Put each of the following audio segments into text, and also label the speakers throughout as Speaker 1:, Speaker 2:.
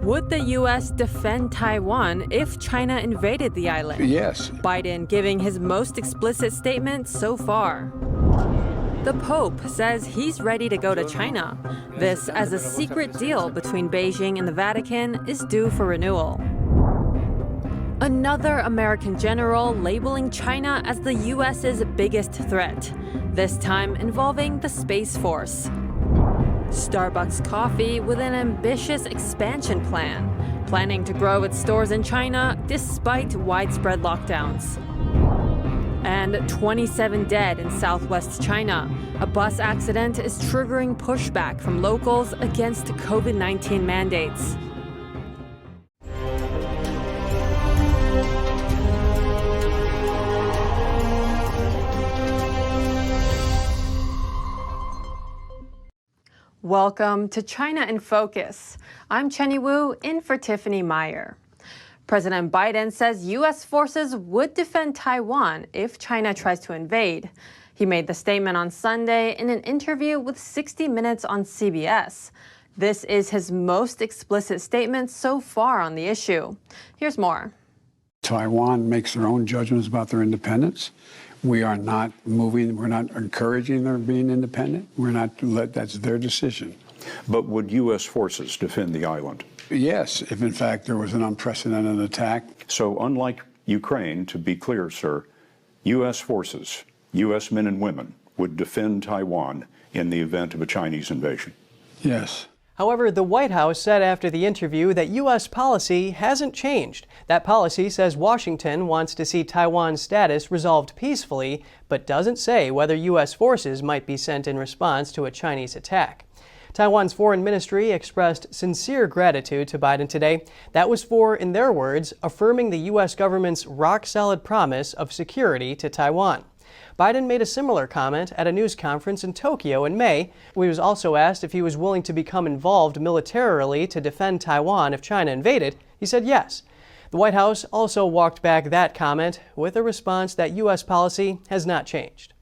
Speaker 1: Would the U.S. defend Taiwan if China invaded the island?
Speaker 2: Yes.
Speaker 1: Biden giving his most explicit statement so far. The Pope says he's ready to go to China. This as a secret deal between Beijing and the Vatican is due for renewal. Another American general labeling China as the U.S.'s biggest threat, this time involving the Space Force. Starbucks Coffee with an ambitious expansion plan, planning to grow its stores in China despite widespread lockdowns. And 27 dead in southwest China. A bus accident is triggering pushback from locals against COVID-19 mandates. Welcome to China in Focus. I'm Chenny Wu, in for Tiffany Meyer. President Biden says U.S. forces would defend Taiwan if China tries to invade. He made the statement on Sunday in an interview with 60 Minutes on CBS. This is his most explicit statement so far on the issue. Here's more.
Speaker 2: Taiwan makes their own judgments about their independence. We are not moving, we're not encouraging their being independent. That's their decision.
Speaker 3: But would U.S. forces defend the island?
Speaker 2: Yes, if in fact there was an unprecedented attack.
Speaker 3: So unlike Ukraine, to be clear, sir, U.S. forces, U.S. men and women would defend Taiwan in the event of a Chinese invasion?
Speaker 2: Yes.
Speaker 4: However, the White House said after the interview that U.S. policy hasn't changed. That policy says Washington wants to see Taiwan's status resolved peacefully, but doesn't say whether U.S. forces might be sent in response to a Chinese attack. Taiwan's foreign ministry expressed sincere gratitude to Biden today. That was for, in their words, affirming the U.S. government's rock-solid promise of security to Taiwan. Biden made a similar comment at a news conference in Tokyo in May. He was also asked if he was willing to become involved militarily to defend Taiwan if China invaded. He said yes. The White House also walked back that comment with a response that U.S. policy has not changed.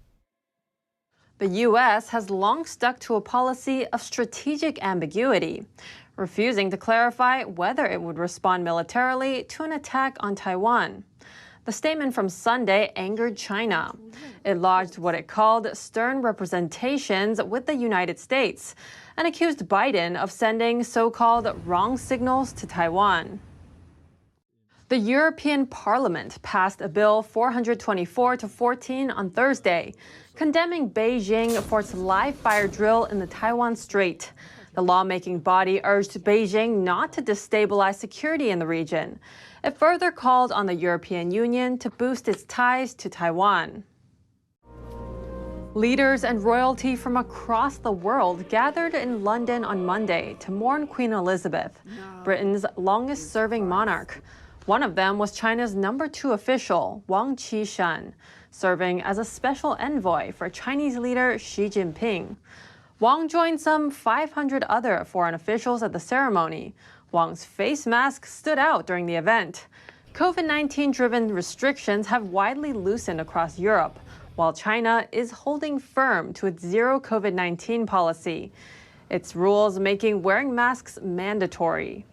Speaker 1: The U.S. has long stuck to a policy of strategic ambiguity, refusing to clarify whether it would respond militarily to an attack on Taiwan. The statement from Sunday angered China. It lodged what it called stern representations with the United States and accused Biden of sending so-called wrong signals to Taiwan. The European Parliament passed a bill 424-14 on Thursday, condemning Beijing for its live-fire drill in the Taiwan Strait. The lawmaking body urged Beijing not to destabilize security in the region. It further called on the European Union to boost its ties to Taiwan. Leaders and royalty from across the world gathered in London on Monday to mourn Queen Elizabeth, Britain's longest-serving monarch. One of them was China's number 2 official, Wang Qishan, serving as a special envoy for Chinese leader Xi Jinping. Wang joined some 500 other foreign officials at the ceremony. Wang's face mask stood out during the event. COVID-19-driven restrictions have widely loosened across Europe, while China is holding firm to its zero COVID-19 policy, its rules making wearing masks mandatory.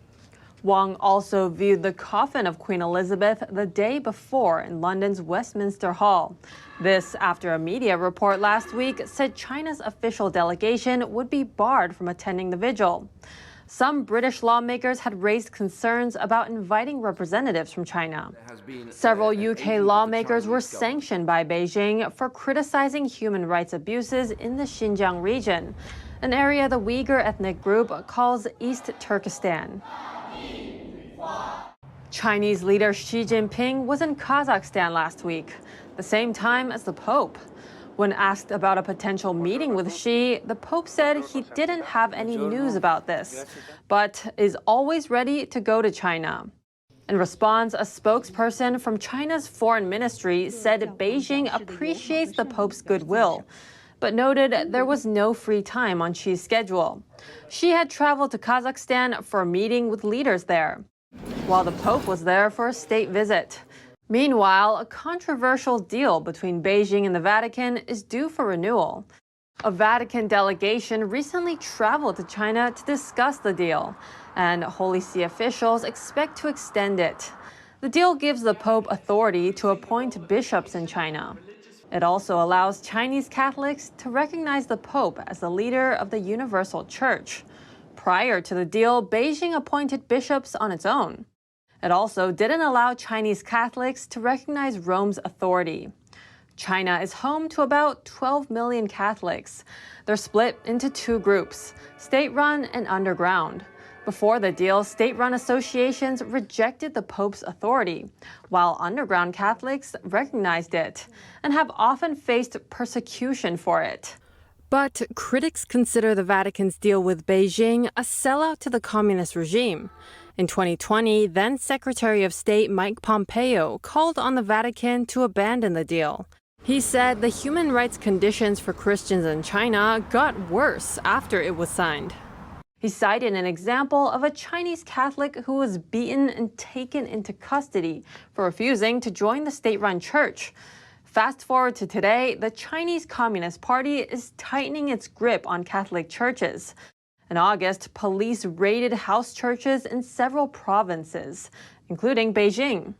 Speaker 1: Wang also viewed the coffin of Queen Elizabeth the day before in London's Westminster Hall. This after a media report last week said China's official delegation would be barred from attending the vigil. Some British lawmakers had raised concerns about inviting representatives from China. Several UK lawmakers were sanctioned by Beijing for criticizing human rights abuses in the Xinjiang region, an area the Uyghur ethnic group calls East Turkestan. Chinese leader Xi Jinping was in Kazakhstan last week, the same time as the Pope. When asked about a potential meeting with Xi, the Pope said he didn't have any news about this, but is always ready to go to China. In response, a spokesperson from China's foreign ministry said Beijing appreciates the Pope's goodwill, but noted there was no free time on Xi's schedule. Xi had traveled to Kazakhstan for a meeting with leaders there, while the Pope was there for a state visit. Meanwhile, a controversial deal between Beijing and the Vatican is due for renewal. A Vatican delegation recently traveled to China to discuss the deal, and Holy See officials expect to extend it. The deal gives the Pope authority to appoint bishops in China. It also allows Chinese Catholics to recognize the Pope as the leader of the Universal Church. Prior to the deal, Beijing appointed bishops on its own. It also didn't allow Chinese Catholics to recognize Rome's authority. China is home to about 12 million Catholics. They're split into two groups, state-run and underground. Before the deal, state-run associations rejected the Pope's authority, while underground Catholics recognized it and have often faced persecution for it. But critics consider the Vatican's deal with Beijing a sellout to the communist regime. In 2020, then Secretary of State Mike Pompeo called on the Vatican to abandon the deal. He said the human rights conditions for Christians in China got worse after it was signed. He cited an example of a Chinese Catholic who was beaten and taken into custody for refusing to join the state-run church. Fast forward to today, the Chinese Communist Party is tightening its grip on Catholic churches. In August, police raided house churches in several provinces, including Beijing.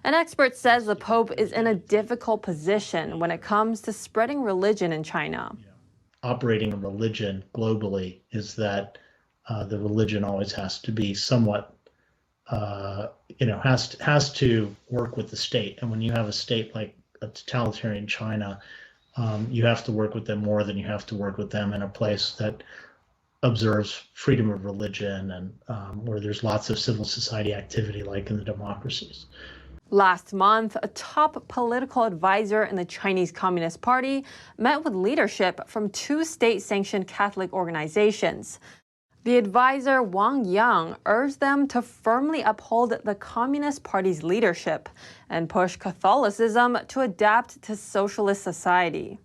Speaker 1: An expert says the Pope is in a difficult position when it comes to spreading religion in China.
Speaker 5: Operating a religion globally is that the religion always has to be somewhat, has to work with the state. And when you have a state like a totalitarian China, you have to work with them more than you have to work with them in a place that observes freedom of religion and where there's lots of civil society activity like in the democracies.
Speaker 1: Last month, a top political advisor in the Chinese Communist Party met with leadership from two state-sanctioned Catholic organizations. The advisor, Wang Yang, urged them to firmly uphold the Communist Party's leadership and push Catholicism to adapt to socialist society.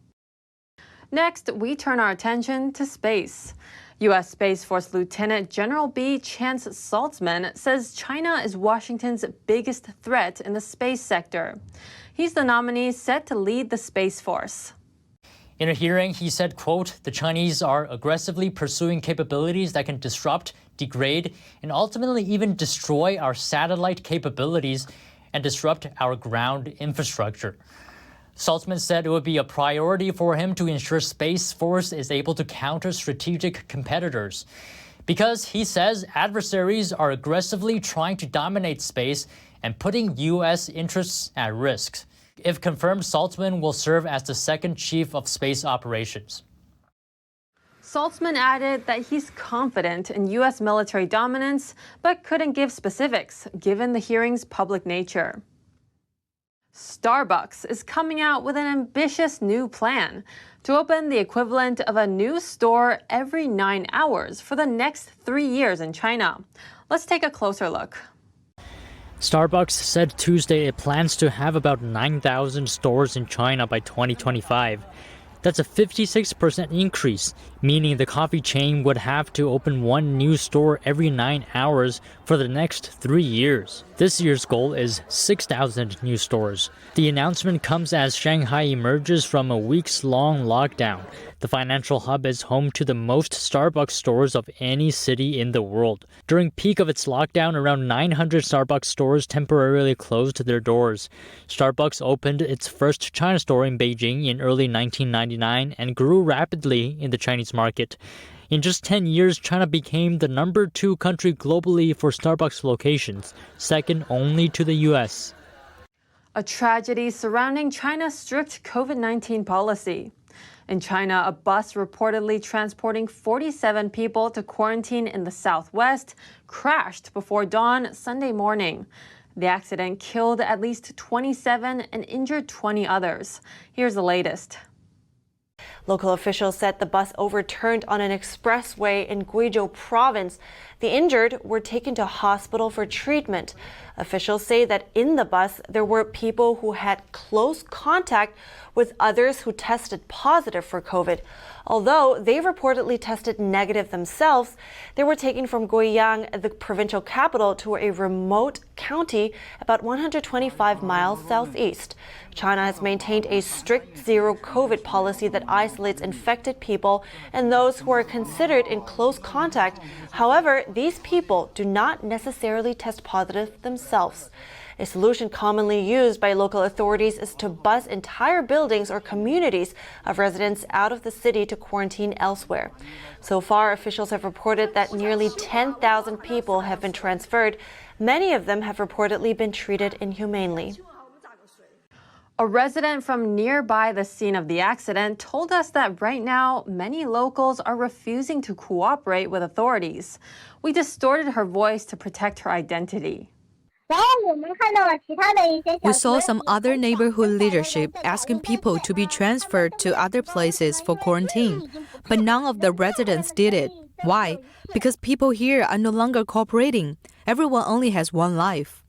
Speaker 1: Next, we turn our attention to space. U.S. Space Force Lieutenant General B. Chance Saltzman says China is Washington's biggest threat in the space sector. He's the nominee set to lead the Space Force.
Speaker 6: In a hearing, he said, quote, "The Chinese are aggressively pursuing capabilities that can disrupt, degrade, and ultimately even destroy our satellite capabilities and disrupt our ground infrastructure." Saltzman said it would be a priority for him to ensure Space Force is able to counter strategic competitors. Because, he says, adversaries are aggressively trying to dominate space and putting U.S. interests at risk. If confirmed, Saltzman will serve as the second chief of space operations.
Speaker 1: Saltzman added that he's confident in U.S. military dominance, but couldn't give specifics, given the hearing's public nature. Starbucks is coming out with an ambitious new plan to open the equivalent of a new store every 9 hours for the next 3 years in China. Let's take a closer look.
Speaker 6: Starbucks said Tuesday it plans to have about 9,000 stores in China by 2025. That's a 56% increase, meaning the coffee chain would have to open one new store every 9 hours for the next 3 years. This year's goal is 6,000 new stores. The announcement comes as Shanghai emerges from a weeks-long lockdown. The financial hub is home to the most Starbucks stores of any city in the world. During peak of its lockdown, around 900 Starbucks stores temporarily closed their doors. Starbucks opened its first China store in Beijing in early 1999 and grew rapidly in the Chinese market. In just 10 years, China became the number 2 country globally for Starbucks locations, second only to the U.S.
Speaker 1: A tragedy surrounding China's strict COVID-19 policy. In China, a bus reportedly transporting 47 people to quarantine in the southwest crashed before dawn Sunday morning. The accident killed at least 27 and injured 20 others. Here's the latest.
Speaker 7: Local officials said the bus overturned on an expressway in Guizhou province. The injured were taken to hospital for treatment. Officials say that in the bus, there were people who had close contact with others who tested positive for COVID. Although they reportedly tested negative themselves, they were taken from Guiyang, the provincial capital, to a remote county about 125 miles southeast. China has maintained a strict zero COVID policy that isolates infected people and those who are considered in close contact. However, these people do not necessarily test positive themselves. A solution commonly used by local authorities is to bus entire buildings or communities of residents out of the city to quarantine elsewhere. So far, officials have reported that nearly 10,000 people have been transferred. Many of them have reportedly been treated inhumanely.
Speaker 1: A resident from nearby the scene of the accident told us that right now, many locals are refusing to cooperate with authorities. We distorted her voice to protect her identity.
Speaker 8: We saw some other neighborhood leadership asking people to be transferred to other places for quarantine, but none of the residents did it. Why? Because people here are no longer cooperating. Everyone only has one life.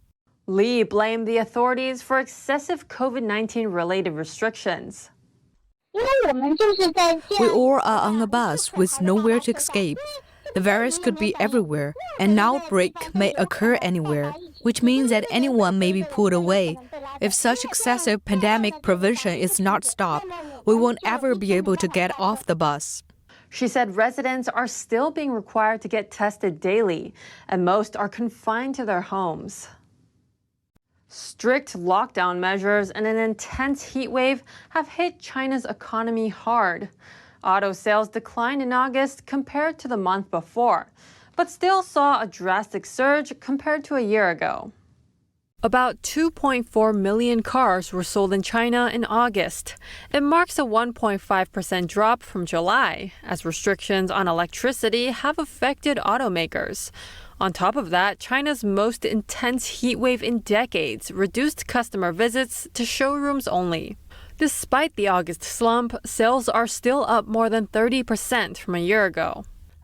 Speaker 1: Lee blamed the authorities for excessive COVID-19 related restrictions.
Speaker 8: We all are on a bus with nowhere to escape. The virus could be everywhere. An outbreak may occur anywhere, which means that anyone may be pulled away. If such excessive pandemic prevention is not stopped, we won't ever be able to get off the bus.
Speaker 1: She said residents are still being required to get tested daily, and most are confined to their homes. Strict lockdown measures and an intense heat wave have hit China's economy hard. Auto sales declined in August compared to the month before, but still saw a drastic surge compared to a year ago. About 2.4 million cars were sold in China in August. It marks a 1.5% drop from July, as restrictions on electricity have affected automakers. On top of that, China's most intense heat wave in decades reduced customer visits to showrooms only. Despite the August slump, sales are still up more than 30% from a year ago.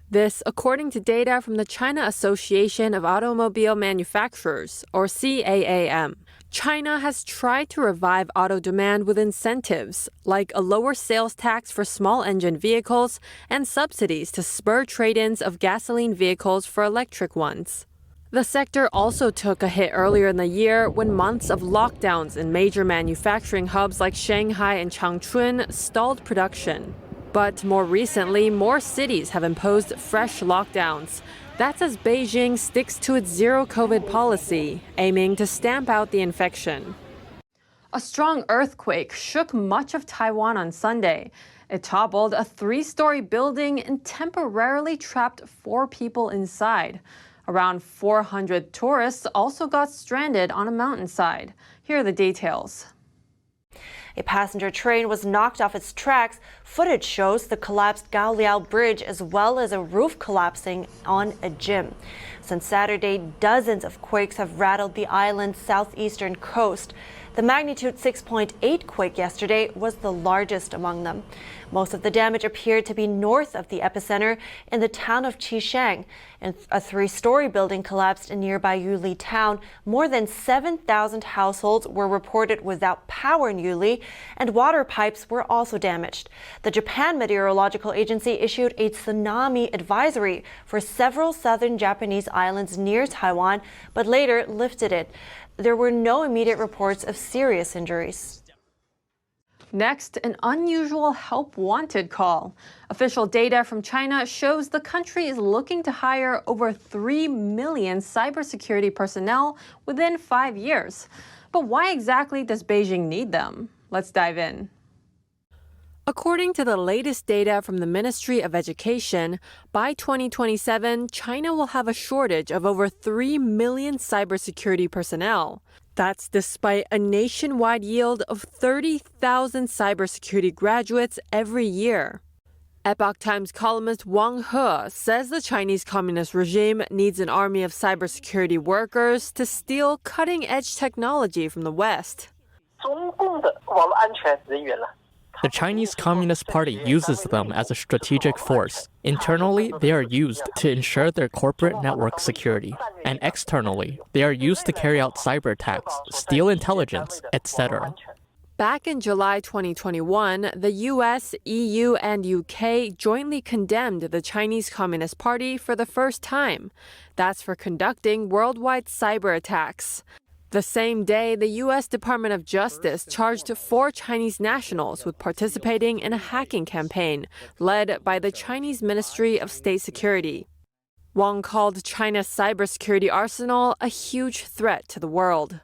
Speaker 1: This, according to data from the China Association of Automobile Manufacturers, or CAAM. China has tried to revive auto demand with incentives, like a lower sales tax for small-engine vehicles and subsidies to spur trade-ins of gasoline vehicles for electric ones. The sector also took a hit earlier in the year when months of lockdowns in major manufacturing hubs like Shanghai and Changchun stalled production. But more recently, more cities have imposed fresh lockdowns. That's as Beijing sticks to its zero COVID policy, aiming to stamp out the infection. A strong earthquake shook much of Taiwan on Sunday. It toppled a 3-story building and temporarily trapped 4 people inside. Around 400 tourists also got stranded on a mountainside. Here are the details.
Speaker 7: A passenger train was knocked off its tracks. Footage shows the collapsed Gaoliao Bridge as well as a roof collapsing on a gym. Since Saturday, dozens of quakes have rattled the island's southeastern coast. The magnitude 6.8 quake yesterday was the largest among them. Most of the damage appeared to be north of the epicenter in the town of Qishang. And a 3-story building collapsed in nearby Yuli town. More than 7,000 households were reported without power in Yuli, and water pipes were also damaged. The Japan Meteorological Agency issued a tsunami advisory for several southern Japanese islands near Taiwan, but later lifted it. There were no immediate reports of serious injuries.
Speaker 1: Next, an unusual help wanted call. Official data from China shows the country is looking to hire over 3 million cybersecurity personnel within 5 years. But why exactly does Beijing need them? Let's dive in. According to the latest data from the Ministry of Education, by 2027, China will have a shortage of over 3 million cybersecurity personnel. That's despite a nationwide yield of 30,000 cybersecurity graduates every year. Epoch Times columnist Wang He says the Chinese Communist regime needs an army of cybersecurity workers to steal cutting-edge technology from the West.
Speaker 9: The Chinese Communist Party uses them as a strategic force. Internally, they are used to ensure their corporate network security. And externally, they are used to carry out cyber attacks, steal intelligence, etc.
Speaker 1: Back in July 2021, the US, EU, and UK jointly condemned the Chinese Communist Party for the first time. That's for conducting worldwide cyber attacks. The same day, the U.S. Department of Justice charged 4 Chinese nationals with participating in a hacking campaign led by the Chinese Ministry of State Security. Wang called China's cybersecurity arsenal a huge threat to the world.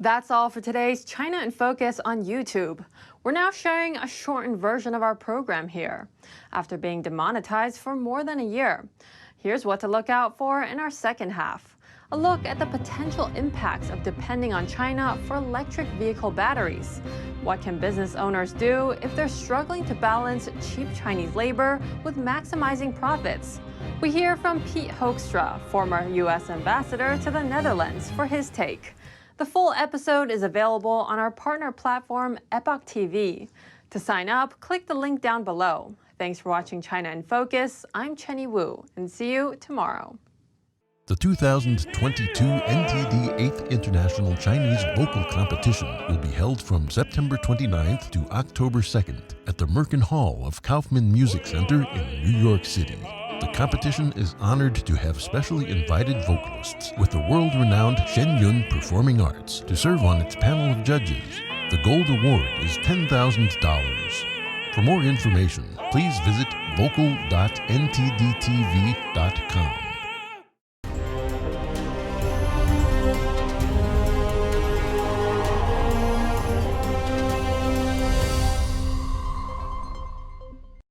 Speaker 1: That's all for today's China in Focus on YouTube. We're now sharing a shortened version of our program here, after being demonetized for more than a year. Here's what to look out for in our second half. A look at the potential impacts of depending on China for electric vehicle batteries. What can business owners do if they're struggling to balance cheap Chinese labor with maximizing profits? We hear from Pete Hoekstra, former U.S. ambassador to the Netherlands, for his take. The full episode is available on our partner platform, Epoch TV. To sign up, click the link down below. Thanks for watching China in Focus. I'm Chenny Wu, and see you tomorrow.
Speaker 10: The 2022 NTD 8th International Chinese Vocal Competition will be held from September 29th to October 2nd at the Merkin Hall of Kaufman Music Center in New York City. The competition is honored to have specially invited vocalists with the world-renowned Shen Yun Performing Arts to serve on its panel of judges. The gold award is $10,000. For more information, please visit vocal.ntdtv.com.